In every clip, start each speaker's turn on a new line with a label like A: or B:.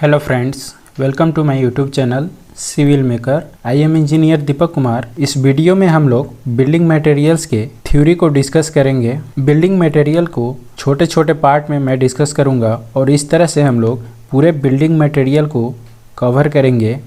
A: Hello friends, welcome to my YouTube channel civil maker. I am engineer Deepak Kumar. इस video में हम लोग building materials के थ्योरी को डिस्कस करेंगे। बिल्डिंग मटेरियल को छोटे छोटे पार्ट में मैं डिस्कस करूंगा और इस तरह से हम लोग पूरे बिल्डिंग मटेरियल को कवर करेंगे।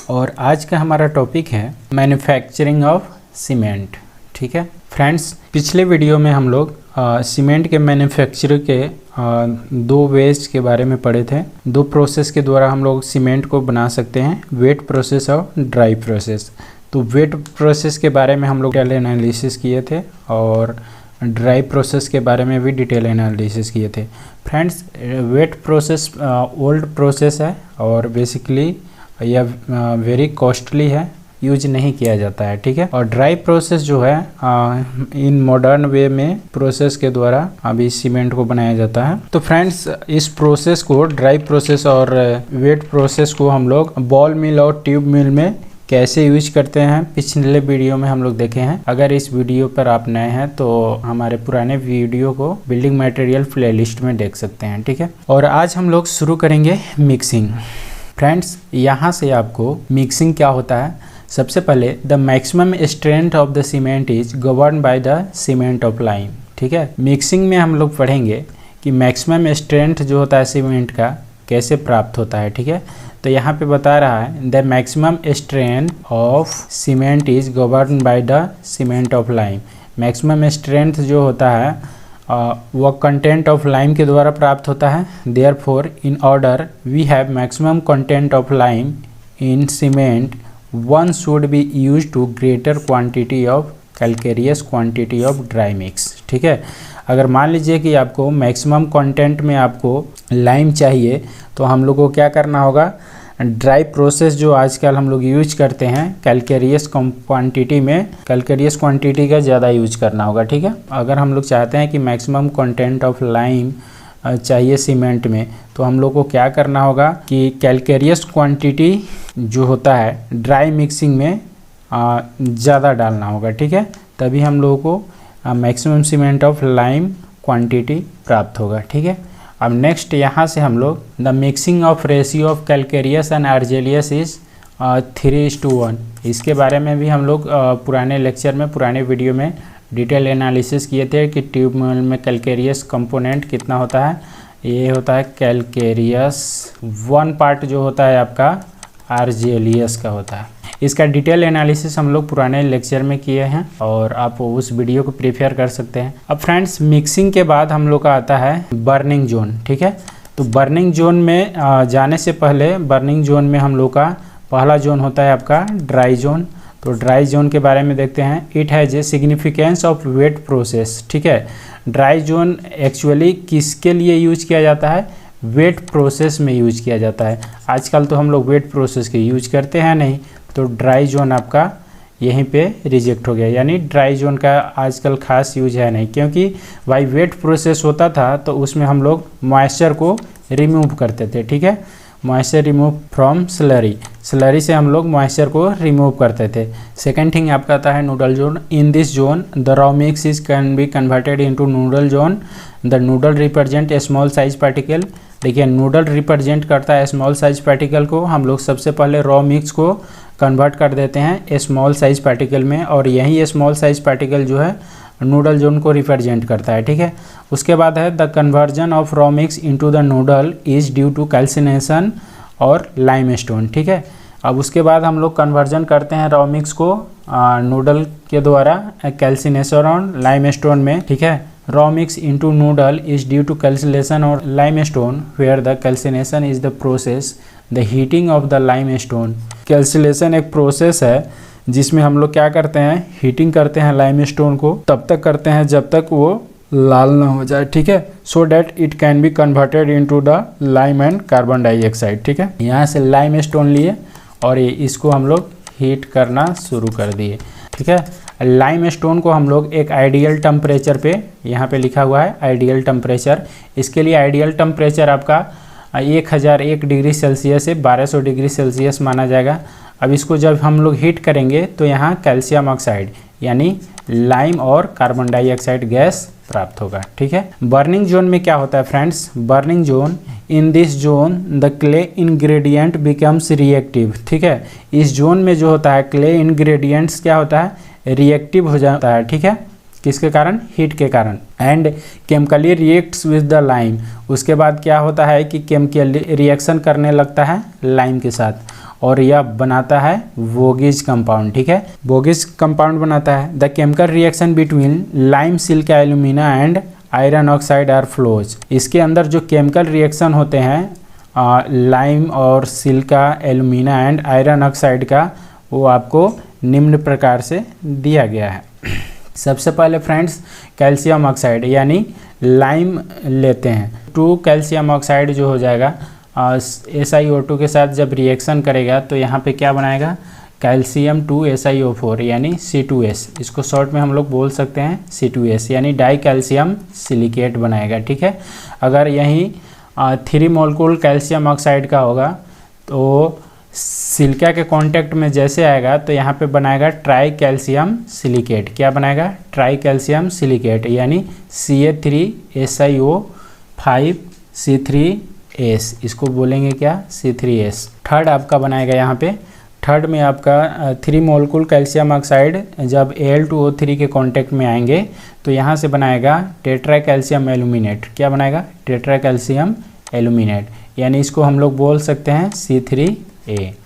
A: और आज का हमारा टॉपिक है मैन्युफैक्चरिंग ऑफ सीमेंट। ठीक है फ्रेंड्स, पिछले वीडियो में हम लोग सीमेंट के मैन्युफैक्चर के दो वेज के बारे में पढ़े थे। दो प्रोसेस के द्वारा हम लोग सीमेंट को बना सकते हैं, वेट प्रोसेस और ड्राई प्रोसेस। तो वेट प्रोसेस के बारे में हम लोग डिटेल एनालिसिस किए थे और ड्राई प्रोसेस के बारे में भी डिटेल एनालिसिस किए थे। Friends, wet process old process है और बेसिकली यह वेरी कॉस्टली है, यूज नहीं किया जाता है। ठीक है, और ड्राई प्रोसेस जो है इन मॉडर्न वे में प्रोसेस के द्वारा अभी सीमेंट को बनाया जाता है। तो फ्रेंड्स, इस प्रोसेस को ड्राई प्रोसेस और वेट प्रोसेस को हम लोग बॉल मिल और ट्यूब मिल में कैसे यूज करते हैं पिछले वीडियो में हम लोग देखे हैं। अगर इस वीडियो पर आप नए हैं तो हमारे पुराने वीडियो को बिल्डिंग मटेरियल प्लेलिस्ट में देख सकते हैं। ठीक है, और आज हम लोग शुरू करेंगे मिक्सिंग। फ्रेंड्स, यहाँ से आपको मिक्सिंग क्या होता है, सबसे पहले the maximum strength of the cement is govern by the cement of lime. ठीक है, मिक्सिंग में हम लोग पढ़ेंगे कि मैक्सिमम स्ट्रेंथ जो होता है सीमेंट का कैसे प्राप्त होता है। ठीक है, तो यहाँ पे बता रहा है the maximum strength of cement is govern by the cement of lime. Maximum strength जो होता है वह कंटेंट ऑफ लाइम के द्वारा प्राप्त होता है। Therefore in order we have maximum content of lime in cement, one should be used to greater quantity of calcareous quantity of dry mix। ठीक है, अगर मान लीजिए कि आपको मैक्सिमम कंटेंट में आपको लाइम चाहिए तो हम लोग को क्या करना होगा, ड्राई प्रोसेस जो आजकल हम लोग यूज करते हैं कैलकेरियस क्वांटिटी में, कैलकेरियस क्वांटिटी का ज़्यादा यूज करना होगा। ठीक है, अगर हम लोग चाहते हैं कि मैक्सिमम कंटेंट ऑफ लाइम चाहिए सीमेंट में तो हम लोग को क्या करना होगा कि कैलकेरियस क्वांटिटी जो होता है ड्राई मिक्सिंग में ज़्यादा डालना होगा। ठीक है, तभी हम लोगों को maximum cement of lime quantity प्राप्त होगा। ठीक है, अब नेक्स्ट यहाँ से हम लोग the mixing of ratio of calcareous and argillaceous is 3:1। इसके बारे में भी हम लोग पुराने लेक्चर में, पुराने वीडियो में डिटेल एनालिसिस किए थे कि ट्यूब में कैलकेरियस कंपोनेंट कितना होता है। ये होता है कैलकेरियस, वन पार्ट जो होता है आपका आर्जेलियस का होता है। इसका डिटेल एनालिसिस हम लोग पुराने लेक्चर में किए हैं और आप उस वीडियो को प्रेफर कर सकते हैं। अब फ्रेंड्स, मिक्सिंग के बाद हम लोग का आता है बर्निंग जोन। ठीक है, तो बर्निंग जोन में जाने से पहले बर्निंग जोन में हम लोग का पहला जोन होता है आपका ड्राई जोन। तो ड्राई जोन के बारे में देखते हैं। It has a significance of wet process. ठीक है, ड्राई जोन एक्चुअली किसके लिए यूज किया जाता है, वेट प्रोसेस में यूज किया जाता है। आजकल तो हम लोग वेट प्रोसेस के यूज करते हैं नहीं, तो ड्राई जोन आपका यहीं पे रिजेक्ट हो गया, यानी ड्राई जोन का आजकल खास यूज है नहीं, क्योंकि भाई वेट प्रोसेस होता था तो उसमें हम लोग मॉइस्चर को रिमूव करते थे। ठीक है, moisture remove from slurry, slurry से हम लोग मॉइस्चर को रिमूव करते थे। सेकेंड थिंग आपका आता है noodle zone. In this zone the raw mix is can be converted into noodle zone. The noodle represent a small size particle. देखिए, नूडल रिप्रेजेंट करता है स्मॉल साइज पार्टिकल को। हम लोग सबसे पहले रॉ मिक्स को कन्वर्ट कर देते हैं ए स्मॉल साइज पार्टिकल में, और यही स्मॉल साइज पार्टिकल जो है नूडल जोन को रिप्रेजेंट करता है। ठीक है, उसके बाद है the conversion of raw mix into the nodule is due to calcination और लाइमस्टोन। ठीक है, अब उसके बाद हम लोग कन्वर्जन करते हैं रॉ मिक्स को नूडल के द्वारा कैल्सिनेशन और लाइमस्टोन में। ठीक है, raw mix into noodle is due to calcination और limestone, where the calcination is the process the heating of the limestone. Calcination एक प्रोसेस है जिसमें हम लोग क्या करते हैं, हीटिंग करते हैं लाइमस्टोन को, तब तक करते हैं जब तक वो लाल ना हो जाए। ठीक है, so that it can be converted into the lime and carbon dioxide. ठीक है, यहाँ से लाइमस्टोन लिए और इसको हम लोग हीट करना शुरू कर दिए। ठीक है, लाइमस्टोन को हम लोग एक आइडियल टेम्परेचर पे, यहाँ पे लिखा हुआ है आइडियल टेम्परेचर, इसके लिए आइडियल टेम्परेचर आपका 1001 डिग्री सेल्सियस से 1200 डिग्री सेल्सियस माना जाएगा। अब इसको जब हम लोग हीट करेंगे तो यहाँ कैल्शियम ऑक्साइड यानी लाइम और कार्बन डाइऑक्साइड गैस प्राप्त होगा। ठीक है, बर्निंग जोन में क्या होता है friends, burning zone, in this zone the clay ingredient becomes reactive. ठीक है, इस जोन में जो होता है क्ले इंग्रेडिएंट्स क्या होता है, रिएक्टिव हो जाता है। ठीक है, किसके कारण, हीट के कारण। And chemically reacts with the lime, उसके बाद क्या होता है कि केमिकल रिएक्शन करने लगता है लाइम के साथ और यह बनाता है वोगेज कंपाउंड। ठीक है, वोगेज कंपाउंड बनाता है। The chemical reaction between lime, silica, alumina and iron oxide are flows. इसके अंदर जो केमिकल रिएक्शन होते हैं लाइम और silica, alumina and iron oxide का, वो आपको निम्न प्रकार से दिया गया है। सबसे पहले फ्रेंड्स कैल्शियम ऑक्साइड यानी लाइम लेते हैं, 2 कैल्शियम ऑक्साइड जो हो जाएगा SiO2 के साथ जब रिएक्शन करेगा तो यहाँ पे क्या बनाएगा, कैल्शियम 2 SiO4 यानी C2S, इसको शॉर्ट में हम लोग बोल सकते हैं C2S यानी डाई कैल्शियम सिलिकेट बनाएगा। ठीक है, अगर यहीं 3 मोलकुल कैल्शियम ऑक्साइड का होगा तो सिलिका के कांटेक्ट में जैसे आएगा तो यहाँ पे बनाएगा ट्राई कैल्शियम सिलिकेट। क्या बनाएगा, ट्राई कैल्शियम सिलिकेट यानी Ca3SiO5 C3S, इसको बोलेंगे क्या, C3S। थर्ड आपका बनाएगा यहाँ पे, थर्ड में आपका 3 मोलकुल कैल्शियम ऑक्साइड जब Al2O3 के कांटेक्ट में आएंगे तो यहाँ से बनाएगा टेट्रा कैल्शियम एल्यूमिनेट। क्या बनाएगा, टेट्रा कैल्शियम एल्यूमिनेट यानी इसको हम लोग बोल सकते हैं C3A।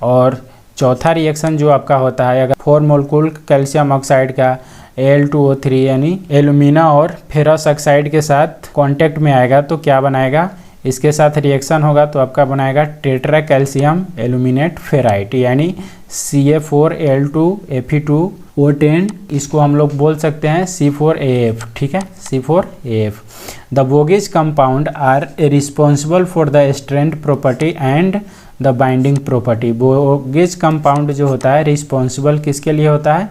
A: और चौथा रिएक्शन जो आपका होता है, अगर 4 मोलकुल कैल्शियम ऑक्साइड का Al2O3 यानी एल्यूमिना और फेरस ऑक्साइड के साथ कांटेक्ट में आएगा तो क्या बनाएगा, इसके साथ रिएक्शन होगा तो आपका बनाएगा टेट्रा कैल्शियम एल्यूमिनेट फेराइट यानी Ca4Al2Fe2O10, इसको हम लोग बोल सकते हैं C4AF। ठीक है, C4AF। The Bogue's compound are responsible for the strength property and the binding property. Bogue's compound जो होता है रिस्पॉन्सिबल किसके लिए होता है,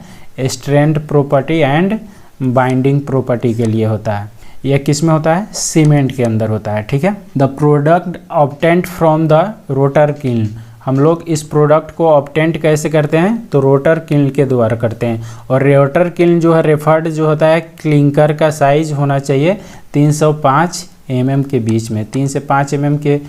A: strength property and binding property के लिए होता है। यह किस में होता है, सीमेंट के अंदर होता है। ठीक है, the product obtained from the rotor kiln, हम लोग इस प्रोडक्ट को ऑब्टेंट कैसे करते हैं, तो रोटर किल्न के द्वारा करते हैं। और रोटर किल्न जो है रेफर्ड जो होता है क्लिंकर का साइज होना चाहिए 305 mm के बीच में, 3 से 5 mm के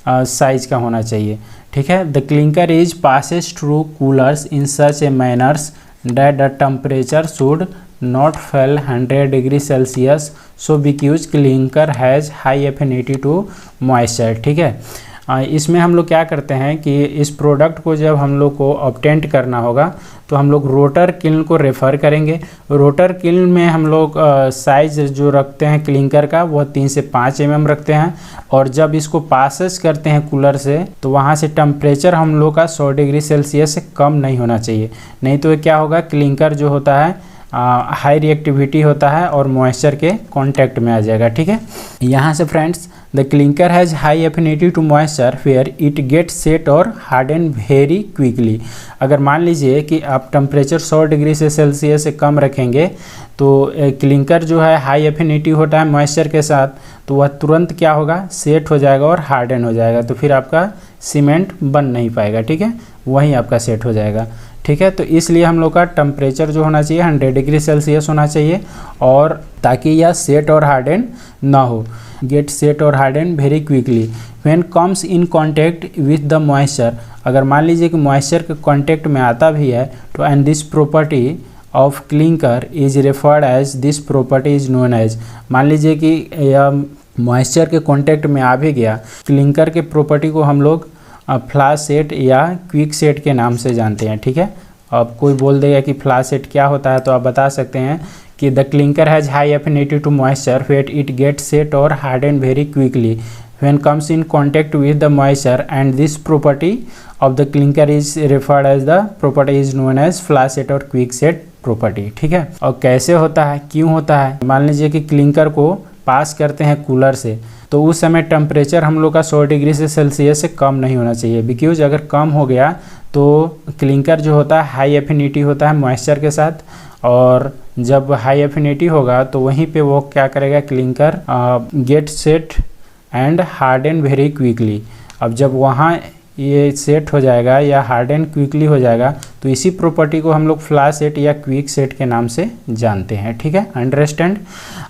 A: साइज का होना चाहिए। ठीक है, the clinker is passes through coolers in such a manners that the temperature should not fall 100 degree Celsius so because clinker has high affinity to moisture. ठीक है, इसमें हम लोग क्या करते हैं कि इस प्रोडक्ट को जब हम लोग को ऑब्टेंट करना होगा तो हम लोग रोटर किल्न को रेफ़र करेंगे। रोटर किल्न में हम लोग साइज जो रखते हैं क्लिंकर का वह 3 से 5 mm रखते हैं और जब इसको पासेस करते हैं कूलर से तो वहाँ से टेम्परेचर हम लोग का 100 डिग्री सेल्सियस से कम नहीं होना चाहिए, नहीं तो क्या होगा, क्लिंकर जो होता है हाई रिएक्टिविटी होता है और मॉइस्चर के कांटेक्ट में आ जाएगा। ठीक है, यहाँ से friends the clinker has high affinity to moisture where it get set और हार्डन वेरी क्विकली। अगर मान लीजिए कि आप टेम्परेचर 100 डिग्री से सेल्सियस से कम रखेंगे तो क्लिंकर जो है हाई एफिनिटी होता है मॉइस्चर के साथ, तो वह तुरंत क्या होगा, सेट हो जाएगा और हार्डन हो जाएगा, तो फिर आपका सीमेंट बन नहीं पाएगा। ठीक है, वहीं आपका सेट हो जाएगा। ठीक है, तो इसलिए हम लोग का टेम्परेचर जो होना चाहिए 100 डिग्री सेल्सियस होना चाहिए और ताकि यह सेट और हार्डन ना हो, गेट सेट और harden very quickly when comes in contact with the moisture. अगर मान लीजिए कि मॉइस्चर के कांटेक्ट में आता भी है तो and this property of clinker is referred as, this property is known as, मान लीजिए कि यह मॉइस्चर के कांटेक्ट में आ भी गया, क्लिंकर के प्रॉपर्टी को हम लोग फ्लैश सेट या क्विक सेट के नाम से जानते हैं। ठीक है, अब कोई बोल देगा कि फ्लैश सेट क्या होता है तो आप बता सकते हैं कि the clinker has high affinity to moisture wet it get set और harden very quickly when comes in contact with the moisture and this property of the clinker is referred as, the property is known as flash set और quick set property. ठीक है, और कैसे होता है, क्यों होता है, मान लीजिए कि क्लिंकर को पास करते हैं कूलर से तो उस समय टेम्परेचर हम लोग का 100 डिग्री से सेल्सियस से कम नहीं होना चाहिए, बिकॉज अगर कम हो गया तो क्लिंकर जो होता है हाई एफिनिटी होता है मॉइस्चर के साथ और जब हाई एफिनिटी होगा तो वहीं पे वो क्या करेगा, clinker get set and harden very quickly. अब जब वहाँ ये सेट हो जाएगा या हार्डन क्विकली हो जाएगा, तो इसी प्रॉपर्टी को हम लोग फ्लैश सेट या क्विक सेट के नाम से जानते हैं। ठीक है, अंडरस्टैंड।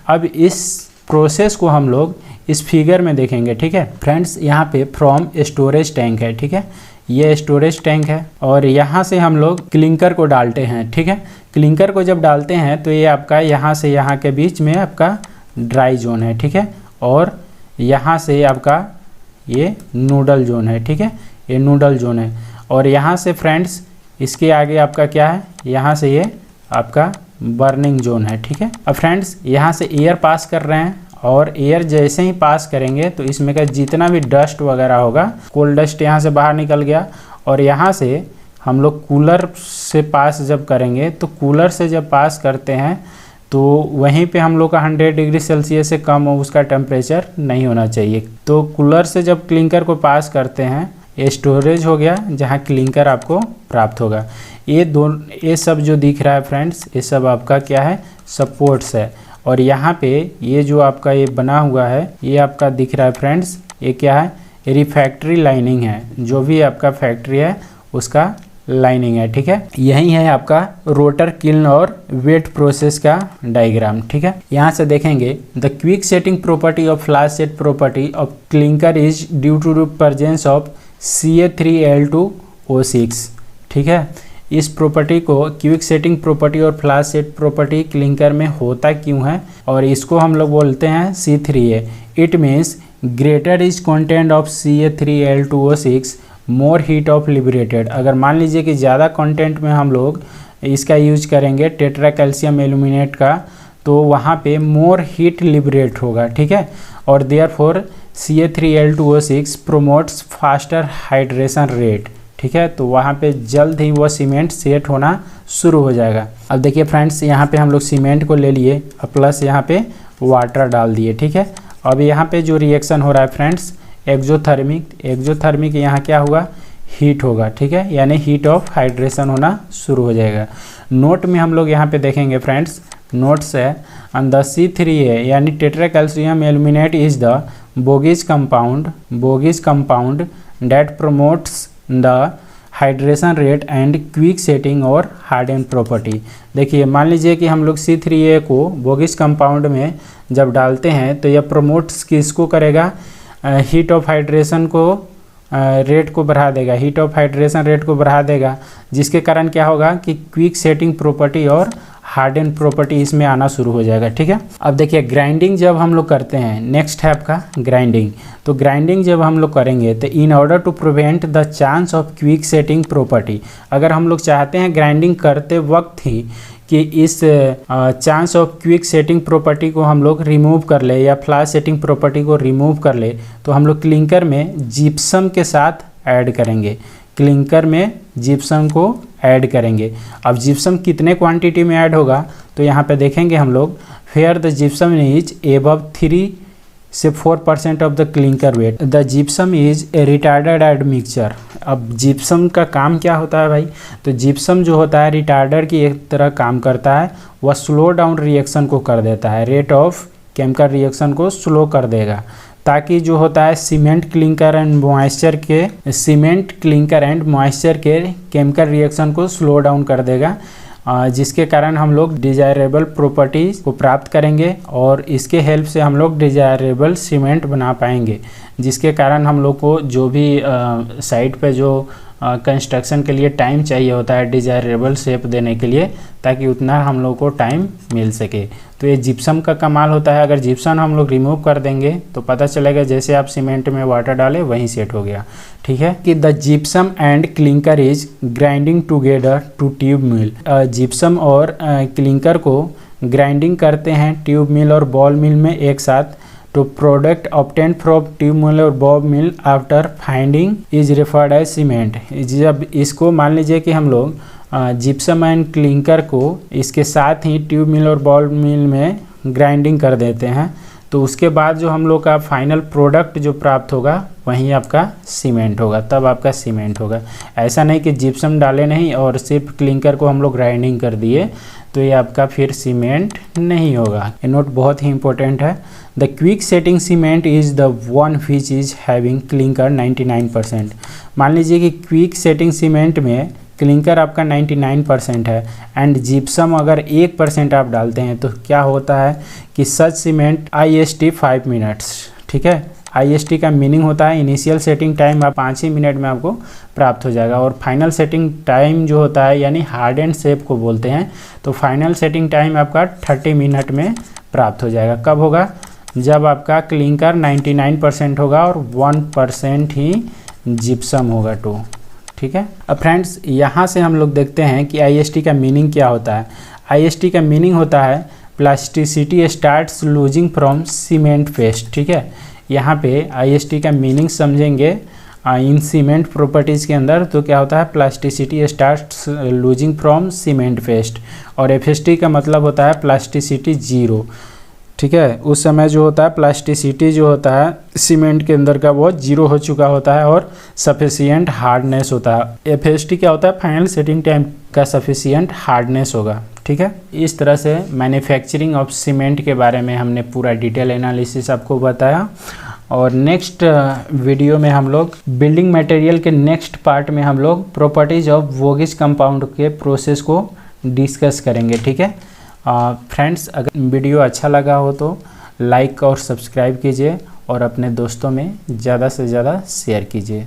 A: अब इस प्रोसेस को हम लोग इस फिगर में देखेंगे। ठीक है फ्रेंड्स, यहाँ पे फ्रॉम स्टोरेज टैंक है। ठीक है, ये स्टोरेज टैंक है और यहाँ से हम लोग क्लिंकर को डालते हैं। ठीक है, क्लिंकर को जब डालते हैं तो ये आपका यहाँ से यहाँ के बीच में आपका ड्राई जोन है। ठीक है, और यहाँ से आपका ये नूडल जोन है। ठीक है, ये नूडल जोन है और यहाँ से फ्रेंड्स इसके आगे आपका क्या है, यहाँ से ये आपका बर्निंग जोन है। ठीक है, अब फ्रेंड्स यहाँ से एयर पास कर रहे हैं और एयर जैसे ही पास करेंगे तो इसमें का जितना भी डस्ट वगैरह होगा, कोल्ड डस्ट यहाँ से बाहर निकल गया और यहाँ से हम लोग कूलर से पास जब करेंगे तो कूलर से जब पास करते हैं तो वहीं पे हम लोग का 100 डिग्री सेल्सियस से कम उसका टेम्परेचर नहीं होना चाहिए। तो कूलर से जब क्लिंकर को पास करते हैं, ये स्टोरेज हो गया जहाँ क्लिंकर आपको प्राप्त होगा। ये सब जो दिख रहा है फ्रेंड्स, ये सब आपका क्या है, सपोर्ट्स है। और यहाँ पे ये जो आपका ये बना हुआ है, ये आपका दिख रहा है फ्रेंड्स, ये क्या है, रिफैक्ट्री लाइनिंग है। जो भी आपका फैक्ट्री है उसका लाइनिंग है। ठीक है, यही है आपका रोटर किल्न और वेट प्रोसेस का डायग्राम। ठीक है, यहाँ से देखेंगे the quick setting property of flash set property of clinker is due to the presence of Ca3Al2O6। ठीक है, इस प्रॉपर्टी को क्विक सेटिंग प्रॉपर्टी और फ्लैश सेट प्रॉपर्टी क्लिंकर में होता क्यों है, और इसको हम लोग बोलते हैं C3A। It means greater is content of Ca3Al2O6 more heat of liberated. अगर मान लीजिए कि ज़्यादा कंटेंट में हम लोग इसका यूज करेंगे टेट्रा कैल्शियम एल्यूमिनेट का, तो वहाँ पे मोर हीट लिबरेट होगा। ठीक है, और therefore Ca3Al2O6 promotes faster hydration rate. ठीक है, तो वहाँ पे जल्द ही वो सीमेंट सेट होना शुरू हो जाएगा। अब देखिए फ्रेंड्स, यहाँ पे हम लोग सीमेंट को ले लिए और प्लस यहाँ पे वाटर डाल दिए। ठीक है, अब यहाँ पे जो रिएक्शन हो रहा है फ्रेंड्स, एक्जोथर्मिक यहाँ क्या होगा, हीट होगा। ठीक है, यानी हीट ऑफ हाइड्रेशन होना शुरू हो जाएगा। नोट में हम लोग यहाँ पे देखेंगे फ्रेंड्स, नोट्स है ऑन द C3A यानी tetra calcium aluminate is the bogies compound that promotes the hydration rate and quick setting और हार्डन प्रॉपर्टी। देखिए मान लीजिए कि हम लोग C3A को बोगीज कंपाउंड में जब डालते हैं तो यह प्रमोट्स किसको करेगा, हीट ऑफ हाइड्रेशन को रेट को बढ़ा देगा, हीट ऑफ हाइड्रेशन रेट को बढ़ा देगा, जिसके कारण क्या होगा कि क्विक सेटिंग प्रॉपर्टी और हार्डन प्रॉपर्टी इसमें आना शुरू हो जाएगा। ठीक है, अब देखिए ग्राइंडिंग जब हम लोग करते हैं, नेक्स्ट है आपका ग्राइंडिंग। तो ग्राइंडिंग जब हम लोग करेंगे तो in order to prevent the chance of quick setting property, अगर हम लोग चाहते हैं ग्राइंडिंग करते वक्त ही कि इस chance of quick setting property को हम लोग रिमूव कर ले या फ्लैश सेटिंग प्रॉपर्टी को रिमूव कर ले, तो हम लोग क्लिंकर में जिप्सम के साथ ऐड करेंगे। क्लिंकर में जिप्सम को ऐड करेंगे। अब जिप्सम कितने क्वांटिटी में ऐड होगा, तो यहाँ पे देखेंगे हम लोग, fair the gypsum is above 3 से 4% of the clinker weight, the gypsum is a retarded admixture. अब जिप्सम का काम क्या होता है भाई, तो जिप्सम जो होता है रिटार्डर की एक तरह काम करता है। वह स्लो डाउन रिएक्शन को कर देता है, रेट ऑफ केमिकल रिएक्शन को स्लो कर देगा, ताकि जो होता है सीमेंट क्लिंकर एंड मॉइस्चर के केमिकल रिएक्शन को स्लो डाउन कर देगा, जिसके कारण हम लोग डिजायरेबल प्रॉपर्टीज को प्राप्त करेंगे और इसके हेल्प से हम लोग डिजायरेबल सीमेंट बना पाएंगे, जिसके कारण हम लोग को जो भी साइट पे जो कंस्ट्रक्शन के लिए टाइम चाहिए होता है डिजायरेबल शेप देने के लिए, ताकि उतना हम लोग को टाइम मिल सके। तो ये जिप्सम का कमाल होता है। अगर जिप्सम हम लोग रिमूव कर देंगे तो पता चलेगा जैसे आप सीमेंट में वाटर डालें वहीं सेट हो गया। ठीक है, कि the gypsum and clinker is grinding together to tube mill. Gypsum और क्लिंकर को ग्राइंडिंग करते हैं ट्यूब मिल और बॉल मिल में एक साथ। तो product obtain from tube mill और ball mill after finding is referred as cement. जब इसको मान लीजिए कि हम लोग जिप्सम एंड क्लिंकर को इसके साथ ही ट्यूब मिल और बॉल मिल में ग्राइंडिंग कर देते हैं, तो उसके बाद जो हम लोग का फाइनल प्रोडक्ट जो प्राप्त होगा वहीं आपका सीमेंट होगा, तब आपका सीमेंट होगा। ऐसा नहीं कि जिप्सम डाले नहीं और सिर्फ क्लिंकर को हम लोग ग्राइंडिंग कर दिए तो ये आपका फिर सीमेंट नहीं होगा। ये नोट बहुत ही इंपॉर्टेंट है। The quick setting cement is the one which is having clinker 99%। मान लीजिए कि क्विक सेटिंग सीमेंट में क्लिंकर आपका 99% है एंड जिप्सम अगर 1% आप डालते हैं तो क्या होता है कि सच सीमेंट IST 5 मिनट्स, ठीक है। IST का मीनिंग होता है इनिशियल सेटिंग टाइम, आप 5 ही मिनट में आपको प्राप्त हो जाएगा, और फाइनल सेटिंग टाइम जो होता है यानी हार्ड एंड शेप को बोलते हैं, तो फाइनल सेटिंग टाइम आपका 30 मिनट में प्राप्त हो जाएगा। कब होगा? जब आपका क्लिंकर 99% होगा और 1% ही जिप्सम होगा टू, ठीक है। अब फ्रेंड्स यहाँ से हम लोग देखते हैं कि IST का मीनिंग क्या होता है। IST का मीनिंग होता है plasticity starts losing from cement paste, ठीक है। यहाँ पे IST का मीनिंग समझेंगे इन सीमेंट प्रॉपर्टीज़ के अंदर, तो क्या होता है plasticity starts losing from cement paste, और FST का मतलब होता है प्लास्टिसिटी जीरो, ठीक है। उस समय जो होता है प्लास्टिसिटी जो होता है सीमेंट के अंदर का वो जीरो हो चुका होता है और सफिशिएंट हार्डनेस होता है। FST क्या होता है? फाइनल सेटिंग टाइम का सफिशिएंट हार्डनेस होगा, ठीक है। इस तरह से मैन्युफैक्चरिंग ऑफ सीमेंट के बारे में हमने पूरा डिटेल एनालिसिस आपको बताया, और नेक्स्ट वीडियो में हम लोग बिल्डिंग मटेरियल के नेक्स्ट पार्ट में हम लोग प्रॉपर्टीज ऑफ वोगिच कंपाउंड के प्रोसेस को डिस्कस करेंगे, ठीक है। फ्रेंड्स, अगर वीडियो अच्छा लगा हो तो लाइक और सब्सक्राइब कीजिए और अपने दोस्तों में ज़्यादा से ज़्यादा शेयर कीजिए।